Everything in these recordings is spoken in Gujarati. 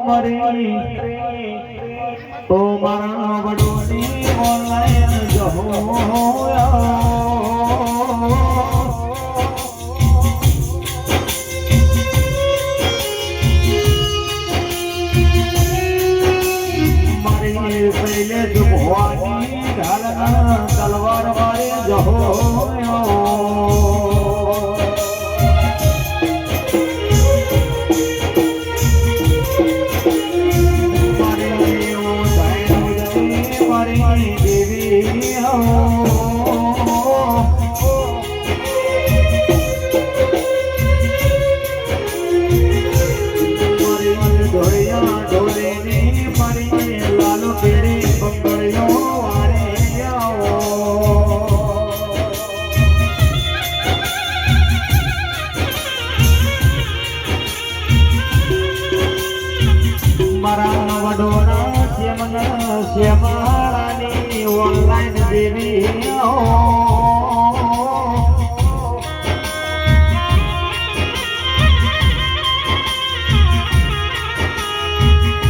મરી તો મારા વડોની ઓનલાઈન જો મારી પહેલે જ ભવાની ઢાલના તલવાર મારી જો શ્યામારાની ઓનલાઈન દેવી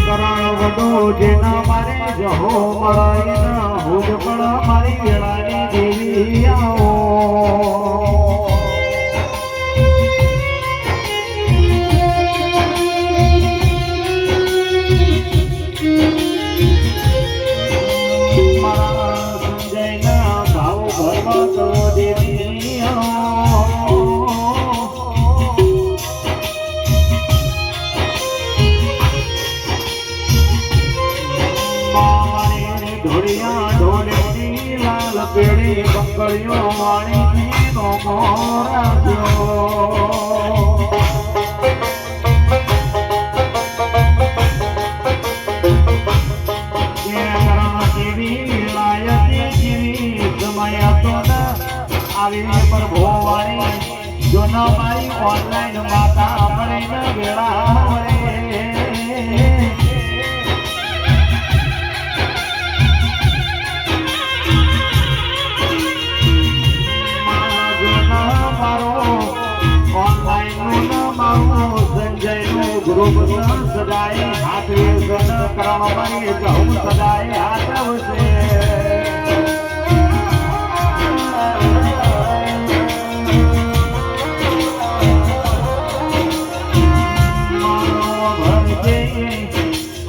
કરાળ વડો જેના મારે જહો મળે હુજ પણ મારી વેળાની દેવી આવો પેડી બંગળીઓ વાણી નો મોરાજો જેવી લાયતી જેવી સમય તો આવી પ્રભુ વાણી જો ન મારી ઓનલાઈન માતા મળે ન વેળા મળે ગ્રુપ સદાય હાથ કરણ મારી કહું સદાય હાથ આવશે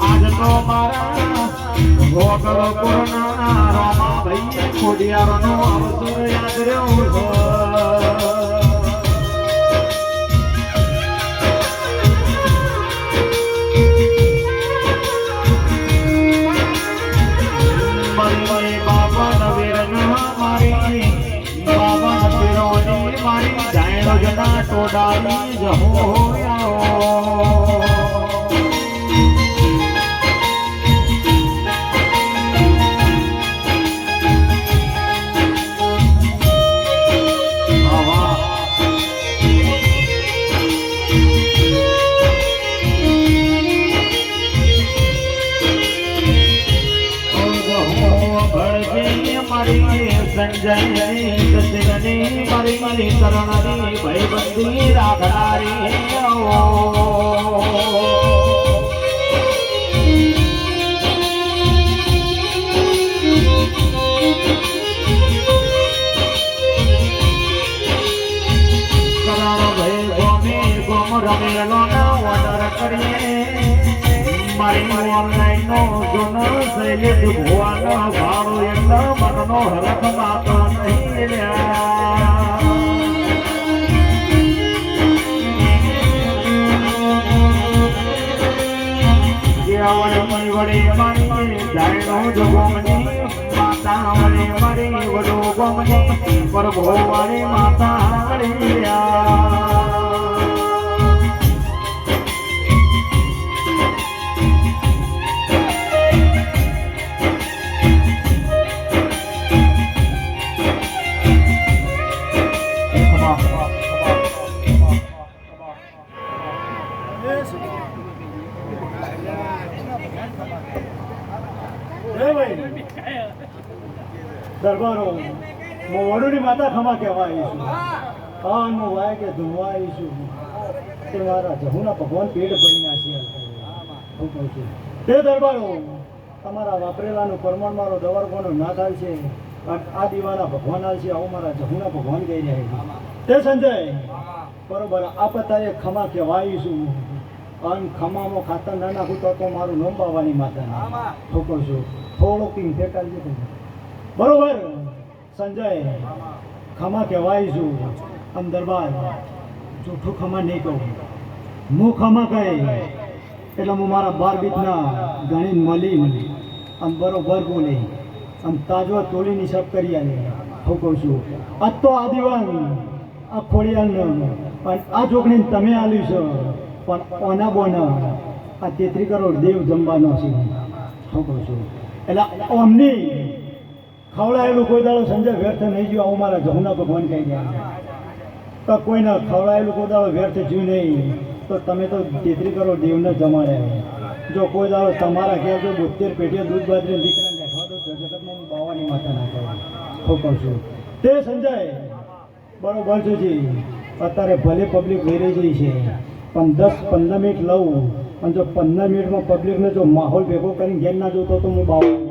આજ તો મારા ભોગલ પૂર્ણ રોમા ભાઈ ખોડિયારનો અવસર યાદ રહ્યો જના ટોડાની જહો સંજય દશરથની મારી મારી શરણની ભયબંધી રાખનારી કરણ ભય ગોમે ગોમ રમેલો ના ઓર્ડર કરીએ મારી ઓનલાઈન નો જોનો શૈલેષ ભુવાનો ભાડો એટલો મનનો હરખ માતો નહીં વડે મારી જાયનો જોગમની માતા વડે મારી વડો ગમની પ્રભુ વાળી માતા વડે દરબારો મોડુની માતા ખમા કહેવાય હા હું વાય કે ધોવા આવીશું તે મારા જહુના ભગવાન પેટ ભરી નાખ્યા હું કહું છું તે દરબારો તમારા વાપરેલાનું પ્રમાણ મારો દવારકોનો ના થાય છે આ દીવાના ભગવાન હાલ છે આવું મારા જહુના ભગવાન કહી રહ્યા છે તે સંજય બરોબર આ પતાએ ખમા કહેવાઈશું અને ખમામાં ખાતર ના નાખું તો મારું નામ બાવાની માતા ઠોકર છું થોડો કિંગ ફેંકાલજો તમે બરોબર સંજય ખમા કહેવાઈશું આમ દરબાર જૂઠું ખમા નહીં કહું હું ખમા કહે એટલે હું મારા 12 બીતના ગણીને મળી આમ બરોબર બોલે આમ તાજો તોડીની સબ કરી આલે હું કહું છું આજ તો આ દીવાન આ ખોડિયાલનો અને આ જોગણીને તમે આલ્યું છો પણ ઓના બોના આ 33 કરોડ દેવ જમવાનો છે હું કહું છું એટલે અમની ખવડાયેલું કોઈ દાડો સંજય વ્યર્થ નહીં ગયો આવું મારા જહુના ભગવાન કહી ગયા તો કોઈને ખવડાયેલું કોઈ દાડો વ્યર્થ જ્યું નહીં તો તમે તો 33 કરોડ દેવને જમાડ્યા જો કોઈ દાડો તમારા ઘેર જો 72 પેટીએ દૂધ બાજરી દીકરાને બેઠવા દો જગતમાં હું બાવાની માતા ના કહું હું કહું છું તે સંજય બરોબર છે જી અત્યારે ભલે પબ્લિક વેરી જઈ છે પણ 10-15 મિનિટ લઉં અને જો 15 મિનિટમાં પબ્લિકને જો માહોલ ભેગો કરીને ઘેર ના જોતો તો હું બાવા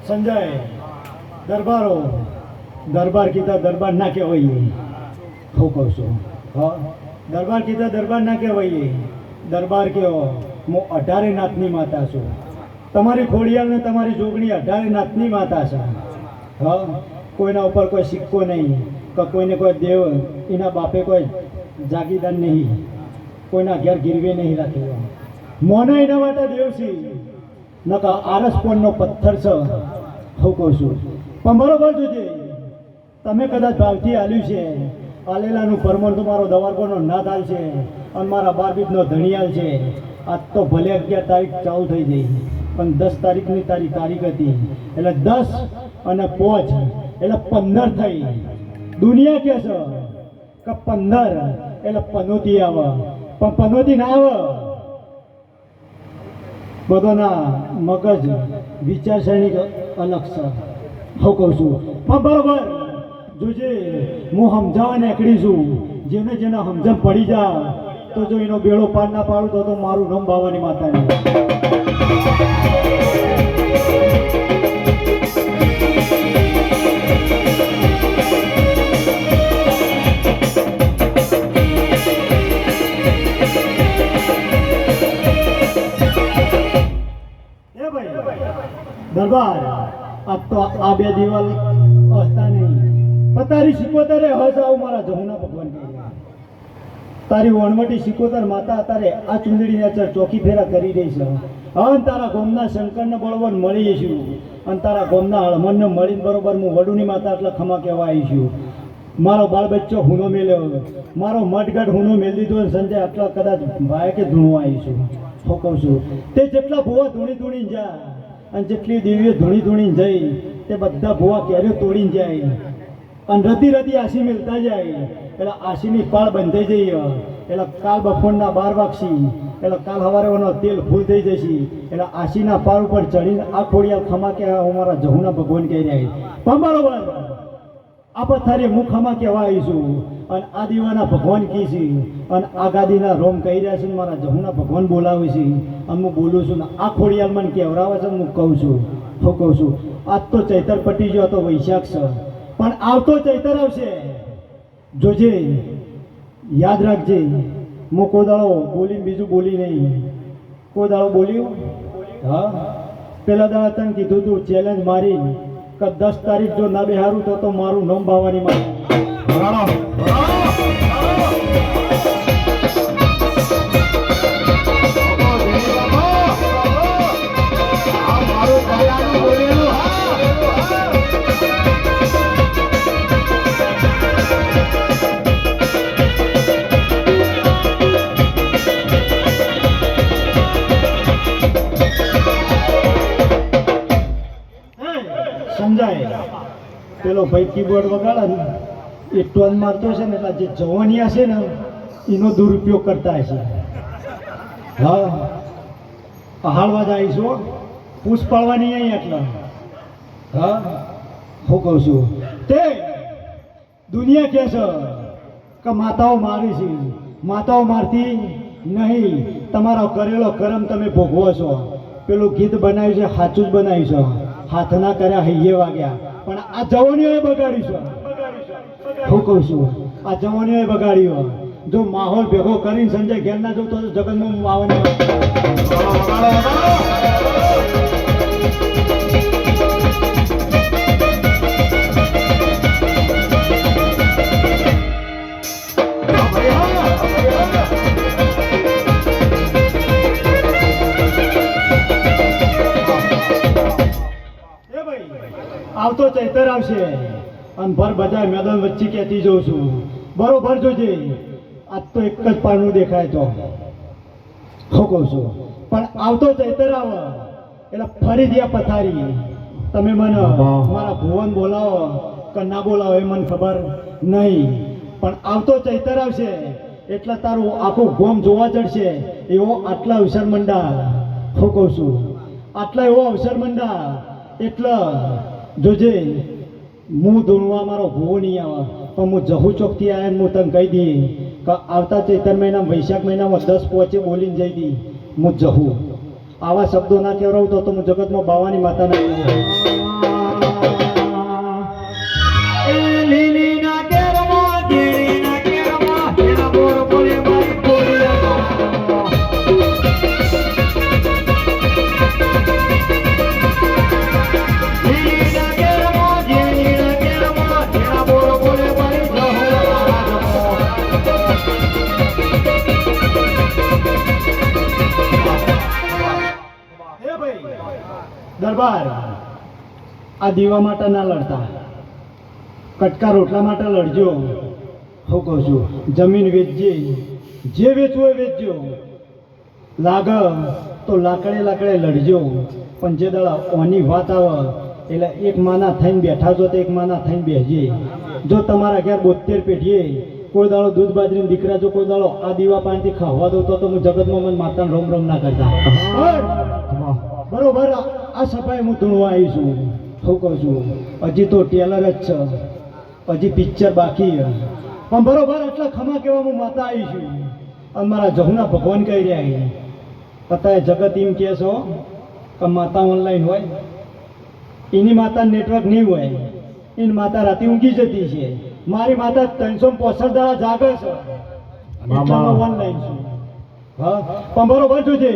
સંજય દરબારો દરબાર કીધા દરબાર ના કહેવાય હું કહું છું હા દરબાર કીધા દરબાર ના કહેવાય દરબાર કહેવો હું 18 નાથની માતા છું તમારી ખોડિયાલ ને તમારી જોગણી 18 નાથની માતા છે હા કોઈના ઉપર કોઈ સિક્કો નહીં કે કોઈને કોઈ દેવ એના બાપે કોઈ જાગીદાર નહીં કોઈના ઘેર ગીરવે નહીં રાખ્યો મોને એના માટે દેવસી નકા આરસપોનનો પથ્થર છે હું કહું છું પણ બરોબર જોજે તમે કદાચ ભાવથી આલ્યું છે આલેલાનું પરમણ તો મારો દવારકોનો નાથ હાલ છે અને મારા 12 બીજનો ધણિયાલ છે આજ તો ભલે 11 તારીખ ચાલુ થઈ ગઈ પણ 10 તારીખની તારીખ હતી એટલે 10 અને 5 એટલે 15 થઈ દુનિયા કે છે કે 15 એટલે પનોતી આવે પણ પનોતી ના આવે બધાના મગજ વિચારસરણી અલગ છે હું કહું છું પણ બરોબર જોજે હું સમજાવવા નીકળી છું જેને જેને સમજણ પડી જાય તો જો એનો બેડો પાર ના પાડું તો મારું નામ બાવાની માતાની દરબાર આ તો આ બે દિવાલ હસતા નહીં પણ તારી 77 હસ આવું મારા જહુના ભગવાન કહી તારી વણવટી 77 માતા અત્યારે આ ચુંદડીને અચર ચોકી ફેરા કરી રહી છે હવે તારા ગોમના શંકરને બળવન મળી જઈશું અને તારા ગોમના હળમણને મળીને બરોબર હું વડુની માતા એટલે ખમા કહેવા આવીશું મારો બાળ બચ્ચો હુનો મેલ્યો મારો મઠગઢ હુનો મેળ દીધો સંજય આટલા કદાચ ભાઈ કે ધૂણવા આવીશું હું કહું છું તે જેટલા ભોવા ધૂણી જા અને જેટલી દેવીઓ ધૂણી જઈ તે બધા ભોવા કેરીઓ તોડીને જાય અને રતી આશી મિલતા જાય એટલે આશીની પાળ બંધાઈ જઈએ એટલે કાલ બપોરના 12 વાગશી એટલે કાલ સવારે એનો તેલ ફૂલ થઈ જશે એટલે આશીના પાળ ઉપર ચડીને આ ખોડિયાલ ખમા કે અમારા જહુના ભગવાન કહી રહ્યા પણ બરોબર આ પથારી હું ખમા કહેવા આવીશું અને આ દીવાના ભગવાન કહી છે અને આ ગાદીના રોમ કહી રહ્યા છે મારા જહુના ભગવાન બોલાવે છે અને હું બોલું છું ને આ ખોડિયાલ મને કહેવરાવે છે હું કહું છું આજ તો ચૈતર પટી ગયો તો વૈશાખ છે પણ આવતો ચૈતર આવશે જોજે યાદ રાખજે હું કોઈ દાડો બોલી બીજું બોલી નહીં કોઈ દાડો બોલ્યું હા પેલા દાડા તને કીધું તું ચેલેન્જ મારી કે 10 તારીખ જો ના બેહારું તો મારું નામ બાવાની મારી પેલો ભાઈ કીબોર્ડ વગાડે ને એ ટોન મારતો છે ને એટલે જે જવાનિયા છે ને એનો દુરુપયોગ કરતા હશે. હા હાલવા જ આવીશું, પૂછ પાડવાની અહીં એટલા. હા હું કહું છું તે દુનિયા કહે છે કે માતાઓ મારી છે, માતાઓ મારતી નહીં, તમારો કરેલો કર્મ તમે ભોગવો છો. પેલું ગીત બનાવ્યું છે સાચું જ બનાવ્યું છે, હાથના કર્યા હૈયે વાગ્યા, પણ આ જવાનીઓએ બગાડ્યું છે. હું કહું છું આ જવાનીઓએ બગાડ્યું. જો માહોલ ભેગો કરીને સંજય ઘેર ના જવું તો જગતમાં આવવાની આવતો ચૈતર આવશે અને ભર બજાર મેદાન વચ્ચે કહેતી જઉં છું, બરોબર જોજે. આજ તો એક જ પારનું દેખાય તો હું કહું છું, પણ આવતો ચૈતર આવે એટલે ફરી દે પથારી. તમે મને મારા ભુવન બોલાવો કે ના બોલાવો એ મને ખબર નહીં, પણ આવતો ચૈતર આવશે એટલે તારું આખું ગોમ જોવા ચડશે. એવો આટલા અવસર મંડા હું કહું છું, આટલા એવો અવસર મંડા એટલે જોજે. હું ધૂણવા મારો ભૂવો નહીં આવે, પણ હું જહુ ચોકથી આવ્યા હું તને કહી દઈ કે આવતા ચૈતર મહિનામાં વૈશાખ મહિનામાં 10 પહોંચે બોલીને જઈ દી હું જહુ. આવા શબ્દો ના કહેવડાવું તો હું જગતમાં બાવાની માતા ના દરબાર. આ દીવા માટે ના લડતા, કટકા રોટલા માટે લડજો. હું કહું છું જમીન વેચજે, જે વેચવું એ વેચજો. લાગે તો લાકડે લાકડે લડજો, પણ જે દાડા ઓની વાત આવે એટલે એક માના થઈને બેઠા છો તો એક માના થઈને બેસજે. જો તમારા ઘેર 72 પેઢીએ કોઈ દાડો દૂધ બાજરીના દીકરા જો કોઈ દાડો આ દીવા પાણીથી ખાવા દઉં તો હું જગતમાં મને માતાને રોમ રોમ ના કરતા. બરોબર આ સફાઈ હું ધૂણવા આવી છું. શું કહું છું હજી તો ટેલર જ છે, હજી પિક્ચર બાકી છે, પણ બરોબર એટલા ખમા કહેવા હું માતા આવી છું. અને મારા જહુના ભગવાન કહી રહ્યા છે પતાએ જગત એમ કહે છો કે માતા ઓનલાઈન હોય, એની માતા નેટવર્ક નહીં હોય, એની માતા રાતે ઊંઘી જતી છે. મારી માતા 365 દાડા જાગે છે, ઓનલાઈન છું. હા પણ બરોબર જોજે,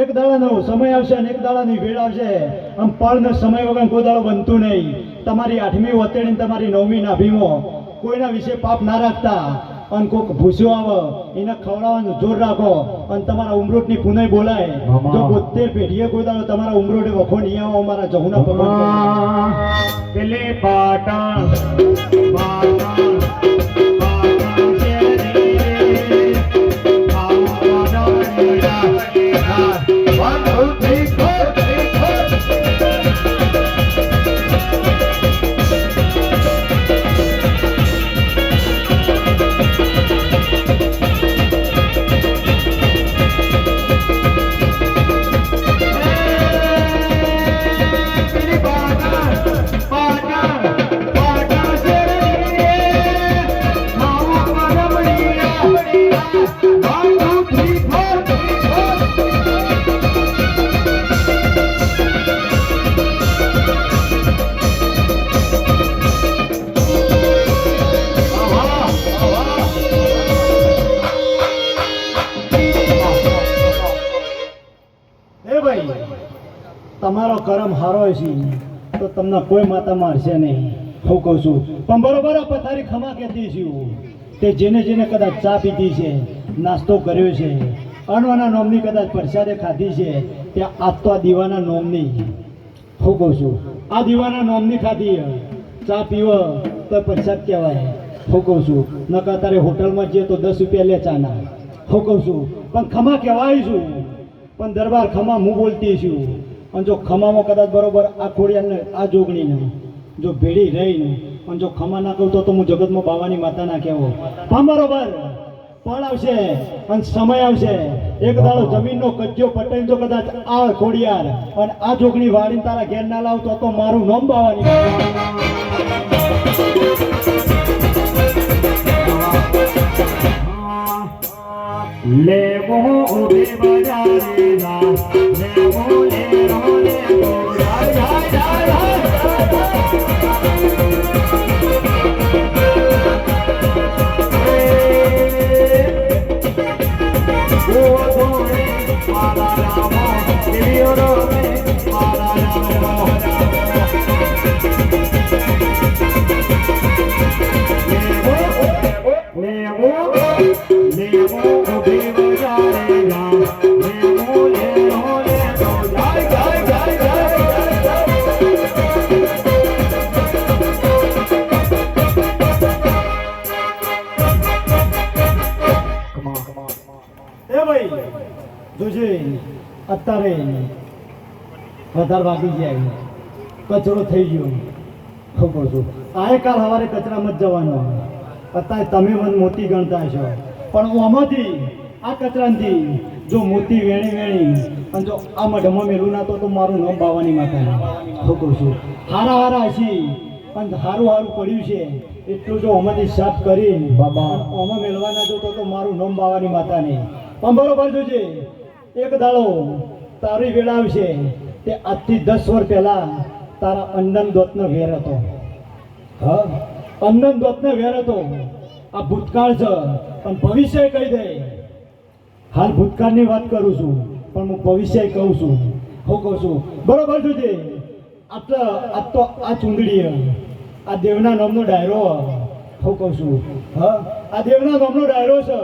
એક દાડાનો સમય આવશે અને એક દાડાની વેળ આવશે. આમ પળનો સમય વગર કોઈ દાડો બનતું નહીં. તમારી 8મી વતેડીને તમારી 9મી નાભીમાં કોઈના વિશે પાપ ના રાખતા, અને કોઈક ભૂસ્યો આવે એને ખવડાવવાનું જોર રાખો, અને તમારા ઉમરોટની પુનઃ બોલાય. જો 72 પેઢીએ કોઈ દાડો તમારા ઉમરોટે વખો નહીં આવો મારા જહુના ભગવાન પેલે પાટણ તમારો કર્મ હારો છે તો તમને કોઈ માતા મારશે નહીં. હું કહું છું પણ બરોબર આ પથારી ખમા કહેતી છું તે જેને જેને કદાચ ચા પીધી છે, નાસ્તો કર્યો છે, અણવાના નોમની કદાચ પ્રસાદે ખાધી છે, ત્યાં આજ તો આ દીવાના નોમની હું કહું છું આ દીવાના નોમની ખાધી ચા પીવો તો પ્રસાદ કહેવાય. હું કહું છું નકર તારે હોટલમાં જઈએ તો 10 રૂપિયા લે ચાના. હું કહું છું પણ ખમા કહેવાય છું, પણ દરબાર ખમા હું બોલતી છું. અને જો ખમામાં કદાચ બરોબર આ ખોડિયાને આ જોગણીને જો ભેડી રહીને અને જો ખમા ના કહું તો હું જગતમાં બાવાની માતા ના કહેવો પણ બરોબર પણ આવશે અને સમય આવશે એક દાડો જમીનનો કજ્જો પટાઈને જો કદાચ આ ખોડિયાર અને આ જોગણી વાળીને તારા ઘેર ના લાવતો તો મારું નામ બાવાની લેવો ઉભી બજારે જા લેવો લેવો લેવો જાય જાય જાય જોજે અત્યારે વધારે વાગી જાય કચરો થઈ ગયો ખબર છું આ કાલ સવારે કચરામાં જ જવાનો અત્યારે તમે મને મોતી ગણતા છો પણ હું આમાંથી આ કચરાથી જો મોતી વેણી અને જો આ મઢમાં મેલું ના તો મારું નામ બાવાની માતા ખબર છું હારા હશી પણ સારું પડ્યું છે એટલું જો આમાંથી સાફ કરી બાબા આમાં મેળવાના જો તો મારું નામ બાવાની માતા નહીં પણ બરોબર જોજે એક દાડો તારી વેળા આવશે તે આજથી 10 વર્ષ પહેલા તારા અંદન દોતનો વેર હતો હા અંદન દોતનો વેર હતો આ ભૂતકાળ છે પણ ભવિષ્ય કહી દે હાલ ભૂતકાળની વાત કરું છું પણ હું ભવિષ્ય કહું છું હું કહું છું બરોબર જોજે આ ચૂંદડી આ દેવના નામનો ડાયરો હું કહું છું હા આ દેવના નામનો ડાયરો છે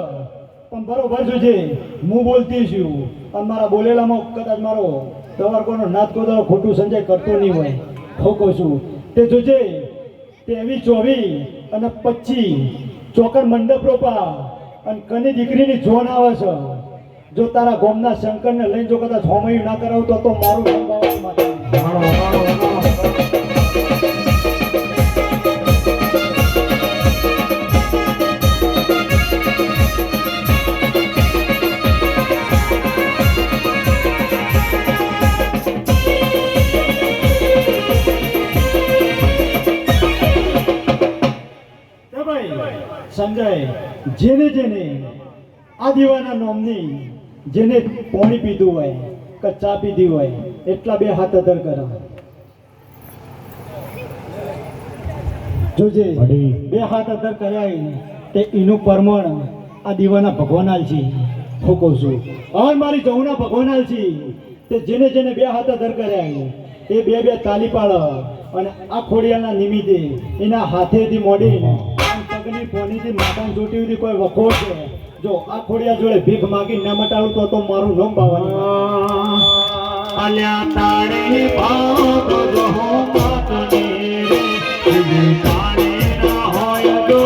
પણ બરોબર જોજે હું બોલતી છું અને મારા બોલેલામાં કદાચ મારો દવારકોનો નાથ કોદો ખોટું સંજય કરતો નહીં હોય હું કહું છું તે જોજે 23 અને 25 ચોકર મંડપ રોપા અને કની દીકરીની જોન આવે છે જો તારા ગોમના શંકરને લઈને જો કદાચ હોમયું ના કરાવતો તો મારું નામ બાવાની માતા સંજય જેને આ દીવાના નામની જેને પાણી પીધું હોય કે ચા પીધી હોય એટલા બે હાથ અધર કરો જોજે બે હાથ અધર કર્યા તે એનું પરમણ આ દીવાના ભગવાન છે હું કહું છું હવે મારી જવના ભગવાન છે તે જેને બે હાથ અધર કર્યા એ બે તાલી પાડ અને આ ખોડિયાના નિમિત્તે એના હાથેથી મોડી પગની ફોનીથી માતાને જોટી સુધી કોઈ વખો છે જો આ ખોડિયા જોડે ભીખ માગી ના મટાડું તો મારું નામ બાવાની અલ્યા તારે પાપ જો માતને તારે ના હોય તો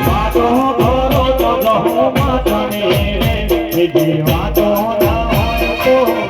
વાતો કરો તો જો માતને વાતો ના હોય તો